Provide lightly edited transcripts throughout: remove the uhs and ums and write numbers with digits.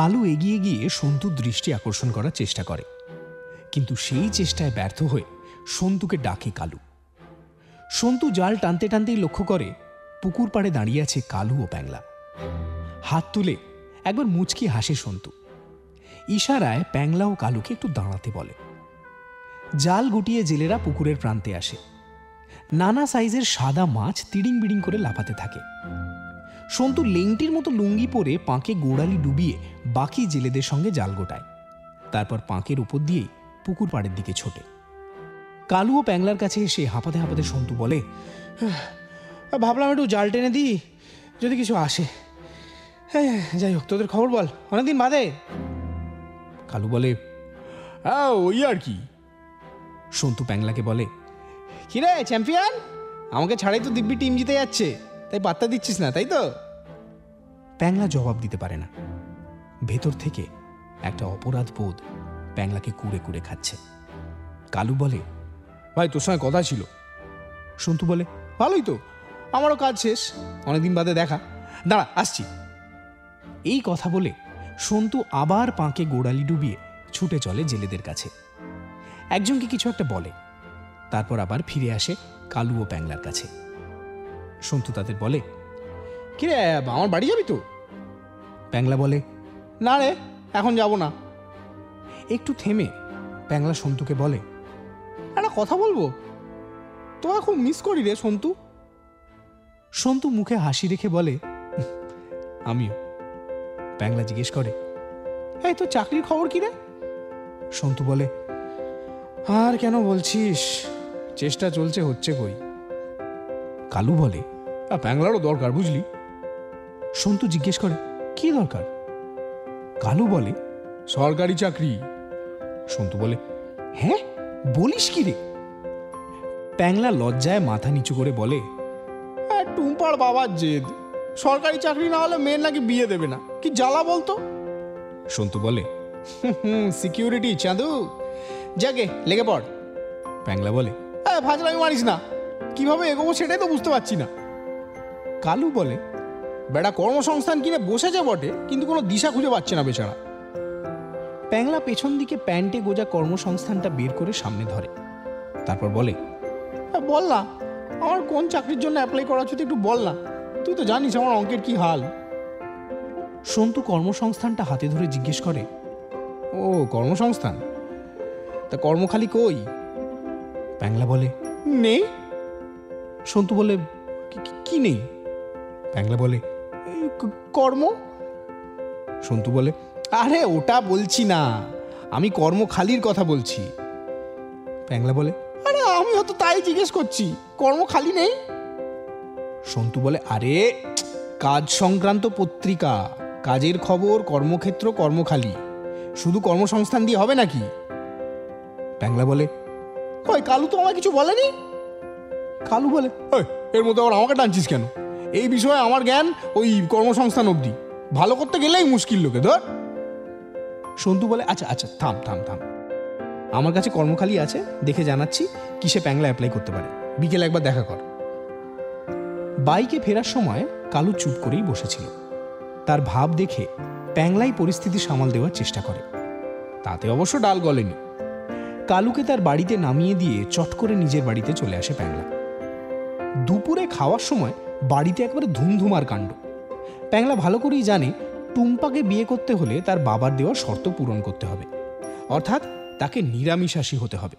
কালু এগিয়ে গিয়ে সন্তুর দৃষ্টি আকর্ষণ করার চেষ্টা করে, কিন্তু সেই চেষ্টায় ব্যর্থ হয়ে সন্তুকে ডাকে কালু। সন্তু জাল টানতে টানতেই লক্ষ্য করে পুকুর পাড়ে দাঁড়িয়ে আছে কালু ও প্যাংলা। হাত তুলে একবার মুচকি হাসে সন্তু। ইশারায় প্যাংলা ও কালুকে একটু দাঁড়াতে বলে। জাল গুটিয়ে জেলেরা পুকুরের প্রান্তে আসে। নানা সাইজের সাদা মাছ তিড়িং বিড়িং করে লাফাতে থাকে। সন্তু লেংটির মতো লুঙ্গি পরে পাঁকে গোড়ালি ডুবিয়ে বাকি জেলেদের সঙ্গে জাল গোটায়, তারপর পাঁকের উপর দিয়েই পুকুর পাড়ের দিকে ছোটে। কালু ও প্যাংলার কাছে এসে হাঁপাতে হাঁপাতে সন্তু বলে, ভাবলাম একটু জাল টেনে দিই, যদি কিছু আসে। হ্যাঁ, যাই হোক, তোদের খবর বল, অনেকদিন বাদে। কালু বলে, হ্যাঁ ওই আর কি। সন্তু প্যাংলাকে বলে, কিরে চ্যাম্পিয়ন, আমাকে ছাড়াই তো দিব্যি টিম জিতে যাচ্ছে, তাই পাত্তা দিচ্ছিস না, তাই তো? প্যাংলা জবাব দিতে পারে না। ভেতর থেকে একটা অপরাধ বোধ প্যাংলাকে কুড়ে কুড়ে খাচ্ছে। কালু বলে, ভাই তোর সঙ্গে কথা ছিল। সন্তু বলে, ভালোই তো, আমারও কাজ শেষ, অনেকদিন বাদে দেখা, দাঁড়া আসছি। এই কথা বলে সন্তু আবার পাঁকে গোড়ালি ডুবিয়ে ছুটে চলে জেলেদের কাছে। একজনকে কিছু একটা বলে, তারপর আবার ফিরে আসে কালু ও প্যাংলার কাছে। সন্তু তাদের বলে, কিরে আমার বাড়ি যাবি তো? প্যাংলা বলে, না রে, এখন যাব না। একটু থেমে প্যাংলা সন্তুকে বলে, একটা কথা বলবো, তোমায় খুব মিস করি রে সন্তু। সন্তু মুখে হাসি রেখে বলে, আমিও। প্যাংলা জিজ্ঞেস করে, এই তো চাকরির খবর কি রে? সন্তু বলে, আর কেন বলছিস, চেষ্টা চলছে, হচ্ছে কই। কালু বলে, প্যাংলারও দরকার বুঝলি। সন্তু জিজ্ঞেস করে, কি দরকার? কালু বলে, সরকারি চাকরি। সন্তু বলে, হ্যাঁ বলিস কি রে? প্যাংলা লজ্জায় মাথা নিচু করে বলে, টুম্পার বাবার জেদ, সরকারি চাকরি না হলে মেয়ের নাকি বিয়ে দেবে না, কি জ্বালা বলতো। সন্তু বলে, সিকিউরিটি চাঁদু, যাকে লেগে পড়। প্যাংলা বলে, ভাজলামি মারিস না, কিভাবে এগোবো সেটাই তো বুঝতে পারছি না। কালু বলে, বেটা কর্মসংস্থান কিনে বসেছে বটে, কিন্তু কোনো দিশা খুঁজে পাচ্ছে না বেচারা। প্যাংলা পেছন দিকে প্যান্টে গোজা কর্মসংস্থানটা বের করে সামনে ধরে, তারপর বলে, বল না, আমার কোন চাকরির জন্য অ্যাপ্লাই করা হচ্ছে একটু বল না, তুই তো জানিস আমার অঙ্কের কি হাল। সন্তু কর্মসংস্থানটা হাতে ধরে জিজ্ঞেস করে, ও কর্মসংস্থান, তা কর্মখালি কই? প্যাংলা বলে, নেই। সন্তু বলে, কি নেই? প্যাংলা বলে, কর্ম। সন্তু বলে, আরে ওটা বলছি না, আমি কর্মখালির কথা বলছি। প্যাংলা বলে, আরে আমিও তো তাই জিজ্ঞেস করছি, কর্মখালি নেই। সন্তু বলে, আরে কাজ সংক্রান্ত পত্রিকা, কাজের খবর, কর্মক্ষেত্র, কর্মখালি, শুধু কর্মসংস্থান দিয়ে হবে নাকি? প্যাংলা বলে, ওই কালু তো আমায় কিছু বলেনি। কালু বলে, এর মধ্যে আবার আমাকে টানছিস কেন? এই বিষয়ে আমার জ্ঞান ওই কর্মসংস্থান অবধি, ভালো করতে গেলেই মুশকিল লোকে ধর। সন্তু বলে, আচ্ছা আচ্ছা থাম থাম থাম, আমার কাছে কর্মখালি আছে, দেখে জানাচ্ছি কিসে প্যাংলা অ্যাপ্লাই করতে পারে, বিকেলে একবার দেখা কর। বাইকে ফেরার সময় কালু চুপ করেই বসেছিল। তার ভাব দেখে প্যাংলাই পরিস্থিতি সামাল দেওয়ার চেষ্টা করে, তাতে অবশ্য ডাল গলেনি। কালুকে তার বাড়িতে নামিয়ে দিয়ে চট করে নিজের বাড়িতে চলে আসে প্যাংলা। দুপুরে খাওয়ার সময় বাড়িতে একবারে ধুমধুমার কাণ্ড। প্যাংলা ভালো করেই জানে টুম্পাকে বিয়ে করতে হলে তার বাবার দেওয়া শর্ত পূরণ করতে হবে, অর্থাৎ তাকে নিরামিষাশী হতে হবে।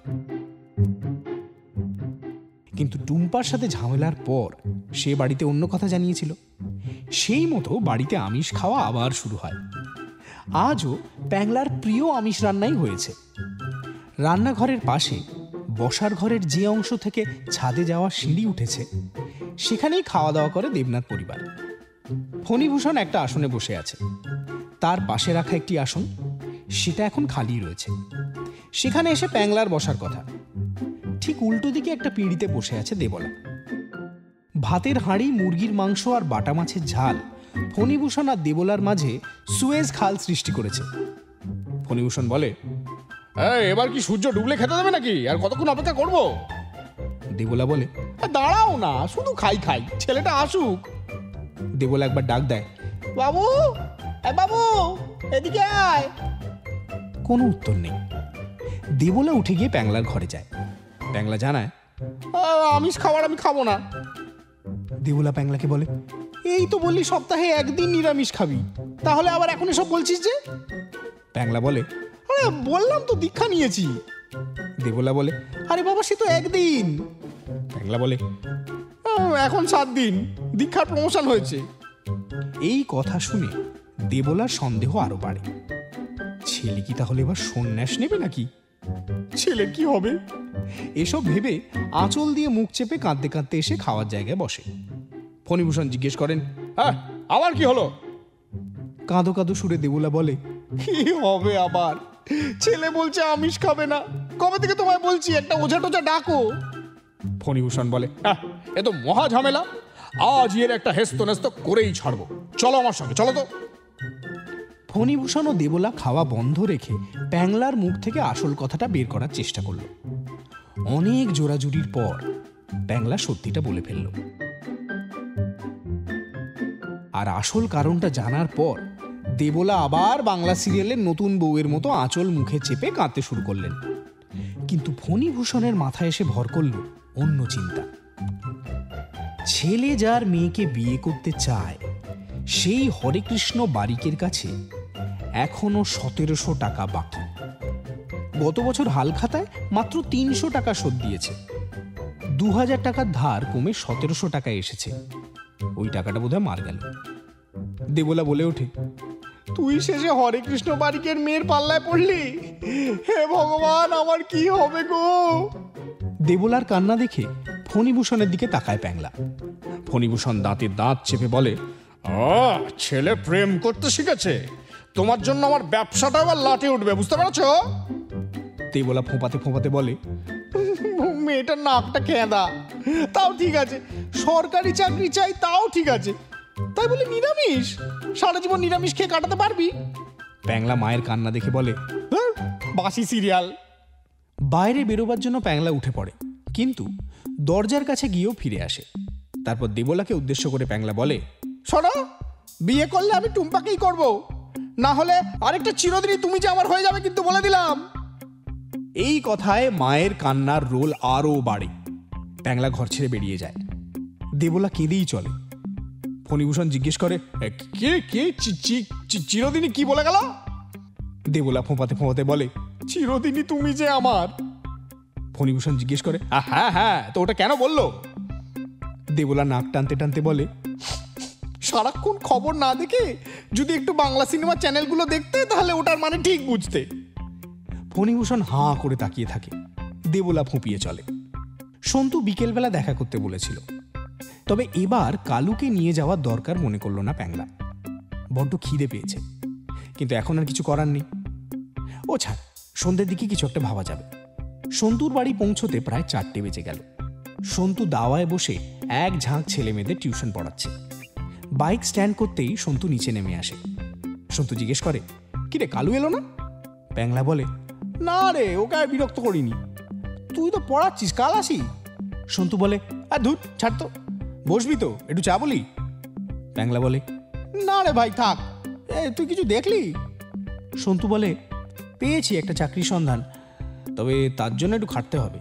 কিন্তু টুম্পার সাথে ঝামেলার পর সে বাড়িতে অন্য কথা জানিয়েছিল। সেই মতো বাড়িতে আমিষ খাওয়া আবার শুরু হয়। আজও প্যাংলার প্রিয় আমিষ রান্নাই হয়েছে। রান্নাঘরের পাশে বসার ঘরের যে অংশ থেকে ছাদে যাওয়া সিঁড়ি উঠেছে, সেখানেই খাওয়া দাওয়া করে দেবনাথ পরিবার। ফণীভূষণ একটা আসনে বসে আছে, তার পাশে রাখা একটি আসন, সেটা এখন খালি রয়েছে। সেখানে এসে প্যাংলার বসার কথা। ঠিক উল্টো দিকে একটা পিঁড়িতে বসে আছে দেবলা। ভাতের হাঁড়ি, মুরগির মাংস আর বাটা মাছের ঝাল ফণীভূষণ আর দেবলার মাঝে সুয়েজ খাল সৃষ্টি করেছে। ফণীভূষণ বলে, এবার কি সূর্য ডুবলে খেতে দেবে নাকি? আর কতক্ষণ অপেক্ষা করব? দেবলা বলে, দাঁড়াও না, শুধু খাই খাই, ছেলেটা আসুক। দেবলা একবার ডাক দেয়, বাবু, বাবু। এদিকে আয়। কোনো উত্তর নেই। দেবলা উঠে গিয়ে প্যাংলার ঘরে যায়। প্যাংলা জানায়, আমিষ খাবার আমি খাবো না। দেবলা প্যাংলাকে বলে, এই তো বললি সপ্তাহে একদিন নিরামিষ খাবি, তাহলে আবার এখন এসব বলছিস যে? প্যাংলা বলে, আরে বললাম তো দীক্ষা নিয়েছি। দেবলা বলে, আরে বাবা সে তো একদিন। প্যাংলা বলে, এখন 7 দিন, দীক্ষার প্রমোশন হয়েছে। এই কথা শুনে দেবলার সন্দেহ আরো বাড়ে। ছেলে কি তাহলে এবার সন্ন্যাস নেবে নাকি? ছেলের কি হবে? এসব ভেবে আঁচল দিয়ে মুখ চেপে কাঁদতে কাঁদতে এসে খাওয়ার জায়গায় বসে। ফণিভূষণ জিজ্ঞেস করেন, হ্যাঁ আবার কি হলো? কাঁদো কাঁদো সুরে দেবলা বলে, কি হবে আবার? ছেলে বলছে আমিষ খাবে না। কবে থেকে তোমায় বলছি একটা ওঝা টোঝা ডাকো। ফণিভূষণ বলে, এ তো মহা ঝামেলা, আজ এর একটা হেস্ত নেস্ত করেই ছাড়বো। চলো আমার সঙ্গে, চলো তো। ফণিভূষণ ও দেবলা খাওয়া বন্ধ রেখে প্যাংলার মুখ থেকে আসল কথাটা বের করার চেষ্টা করল। অনেক জোরাজুরির পর প্যাংলা সত্যিটা বলে ফেলল। আর আসল কারণটা জানার পর দেবলা আবার বাংলা সিরিয়ালের নতুন বউয়ের মতো আঁচল মুখে চেপে কাঁদতে শুরু করলেন। কিন্তু ফণিভূষণের মাথায় এসে ভর করল অন্য চিন্তা। ছেলে যার মেয়েকে বিয়ে করতে চায় সেই হরেকৃষ্ণ বারিকের কাছে এখনো 1700 টাকা বাকি। গত বছর হালখাতায় মাত্র 300 টাকা শোধ দিয়েছে। 2000 টাকার ধার কমে 1700 টাকায় এসেছে। ওই টাকাটা বোধহয় মার গেল। দেবলা বলে ওঠে, তুই শেষে হরেকৃষ্ণ বারিকের মেয়ের পাল্লায় পড়লি। হে ভগবান, আমার কি হবে গো? দেবলার কান্না দেখে ফণিভূষণের দিকে তাকায় প্যাংলা। ফণিভূষণ দাঁতে দাঁত চেপে বলে, ছেলে প্রেম করতে শিখেছে, তোমার জন্য আমার ব্যবসাটা আবার লাটে উঠবে, বুঝতে পারছো? দেবলা ফোঁপাতে ফোঁপাতে বলে, মেয়েটার নাকটা কেঁদা, তাও ঠিক আছে। সরকারি চাকরি চাই, তাও ঠিক আছে। তাই বলে নিরামিষ? সারা জীবন নিরামিষ খেয়ে কাটাতে পারবি? প্যাংলা মায়ের কান্না দেখে বলে, বাসি সিরিয়াল। বাইরে বেরোবার জন্য প্যাংলা উঠে পড়ে, কিন্তু দরজার কাছে গিয়েও ফিরে আসে। তারপর দেবলাকে উদ্দেশ্য করে প্যাংলা বলে, শোনো, বিয়ে করলে আমি টুম্পাকেই করব, না হলে আরেকটা চিরদিনই তুমি যে আমার হয়ে যাবে, কিন্তু বলে দিলাম। এই কথায় মায়ের কান্নার রোল আরো বাড়ে। প্যাংলা ঘর ছেড়ে বেরিয়ে যায়। দেবলা কেঁদেই চলে। ফণিভূষণ জিজ্ঞেস করে, কে কে চিরদিনই কি বলে গেল? দেবলা ফোঁপাতে ফোঁপাতে বলে, চিরদিনই তুমি যে আমার। ফণিভূষণ জিজ্ঞেস করে, হ্যাঁ হ্যাঁ, তো ওটা কেন বললো? দেবলা নাক টানতে টানতে বলে, সারাক্ষণ খবর না দেখে যদি একটু বাংলা সিনেমা চ্যানেলগুলো দেখতে, তাহলে ওটার মানে ঠিক বুঝতে। ফণিভূষণ হাঁ করে তাকিয়ে থাকে। দেবলা ফুঁপিয়ে চলে। সন্তু বিকেলবেলা দেখা করতে বলেছিল, তবে এবার কালুকে নিয়ে যাওয়ার দরকার মনে করলো না প্যাংলা। বড্ড খিদে পেয়েছে, কিন্তু এখন আর কিছু করার নেই। ও ছাড়, সন্ধ্যের দিকে কিছু একটা ভাবা যাবে। সন্তুর বাড়ি পৌঁছতে প্রায় 4টে বেজে গেল। সন্তু দাওয়ায় বসে এক ঝাঁক ছেলে মেয়েদের টিউশন পড়াচ্ছে। বাইক স্ট্যান্ড করতেই সন্তু নিচে নেমে আসে। সন্তু জিজ্ঞেস করে, কিরে কালু এলো না? প্যাংলা বলে, না রে, ওকে আর বিরক্ত করিনি। তুই তো পড়াচ্ছিস, কাল আসি। সন্তু বলে, আর ধুর ছাড় তো, বসবি তো, একটু চা বলি? প্যাংলা বলে, না রে ভাই থাক। তুই কিছু দেখলি? সন্তু বলে, পেয়েছি একটা চাকরির সন্ধান, তবে তার জন্য একটু খাটতে হবে।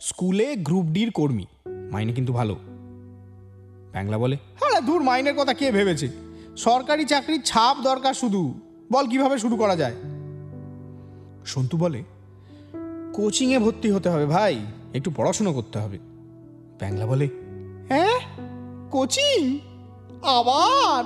স্কুলে গ্রুপ ডির কর্মী, মাইনে কিন্তু ভালো। প্যাংলা বলে, হ্যাঁ ধুর, মাইনের কথা কে ভেবেছে? সরকারি চাকরির ছাপ দরকার শুধু, বল কিভাবে শুরু করা যায়? সন্তু বলে, কোচিংয়ে ভর্তি হতে হবে ভাই, একটু পড়াশুনো করতে হবে। প্যাংলা বলে, হ্যাঁ কোচিং আবার?